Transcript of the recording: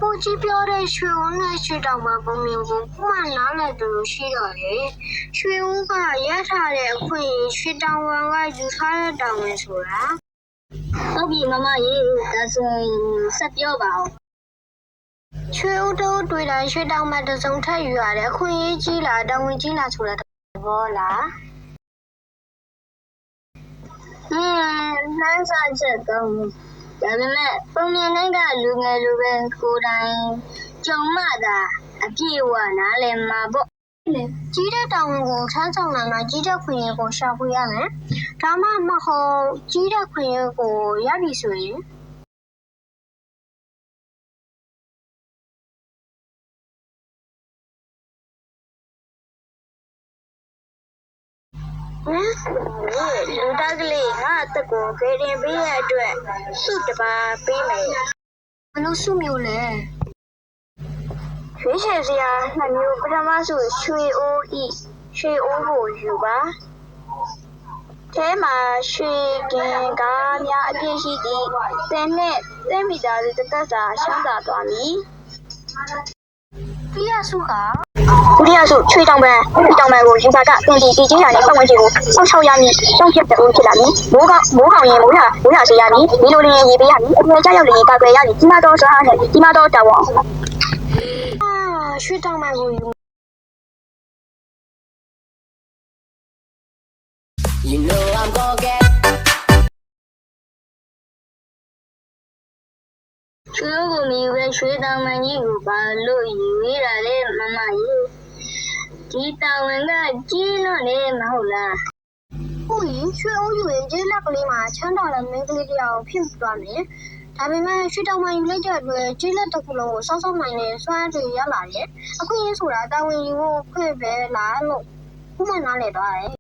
ဘိုးကြီးပြောတဲ့ရွှေဦးနဲ့ရွှေတောင်မပုံမြင်ကိုခုမှနားလည်သူရှိတော့လေရွှေဦးကရထားတဲ့အခွင့်ရွှေတောင်ဝမ်ကယူထားတဲ့တောင်ဝင်ဆိုတာဟုတ်ပြီမမရေဒါဆိုရင်ဆက်ပြောပါဦးရွှေဦးတို့တွေ့တိုင်းရွှေတောင်မတစုံထက်ယူရတယ်အခွင့်ရေးကြီးလားတောင်ဝင်ကြီးလားဆိုတာသဘောလားနှမ်းစားချက်ကောင်းဒါပေမဲ့ပုံမြင်တဲ့ကလူငယ်လူပဲကိုယ်တိုင်ကြုံမှသာအပြည့်အဝနားလည်မှာပေါ့ကြီးတဲ့တောင်ကိုထမ်းဆောင်နိုင်မှကြီးတဲ့ခွင့်ရကိုရှာဖွေရမယ်ဒါမှမဟုတ်ကြီးတဲ့ခွင့်ရကိုရပြီဆိုရင်လူသားကလေးငါအသက်ကိုဂေရင်ပေးရအတွက်စုတပါပေးမယ်ဘလို့စုမျိုးလဲရွှေချယ်စရာနှစ်မျိုးပထမဆိုရွှေအိုးကိုယူပါထဲမှာရွှေကင်ကားများအပြည့်ရှိသည့်သင်နဲ့သင်မိသားစုတစ်သက်စာရှမ်းသာသွားမည်ဒုတိယစုချွေတောင်ပံကိုယူပါကသင်ဒီကြီးရာနဲ့ပတ်ဝန်းကျင်ကိုစောင့်ရှောက်ရမည်စောင့်ဖြစ်တဲ့ဦးဖြစ်လာမည်မိုးခေါင်ရင်မိုးရွာစေရမည်ဒီလိုလျင်ရေပေးရမည်အပြင်ကြောက်ရောက်လျင်ကာကွယ်ရမည်ကြီးမားသောစွမ်းအားနဲ့ကြီးမားသောတာဝန်ရွှေတောင်ပံကိုယူYou know I'm gonna get ရွှေကိုမီပဲရွှေတောင်ပံကြီးကိုဘာလို့ယူရတာလဲမမကြီးဒီတောင်ဝင်ကကြီးတော့လေမဟုတ်လားဟုတ်ရင်ရွှေအိုးယူရင်ကျေးလက်ကလေးမှာချမ်းသာတဲ့မင်းကလေးတယောက်ဖြစ်သွားမယ်ဒါပေမဲ့ရွှေတောင်ပံယူလိုက်တဲ့အတွက်ကျေးလက်တစ်ခုလုံးကိုစောင့်နိုင်တဲ့စွမ်းအားတွေရလာတယ်အခုရင်းဆိုတာတာဝန်ယူဖို့ခွင့်ပဲလားလို့ခုမှနားလည်သွားတယ်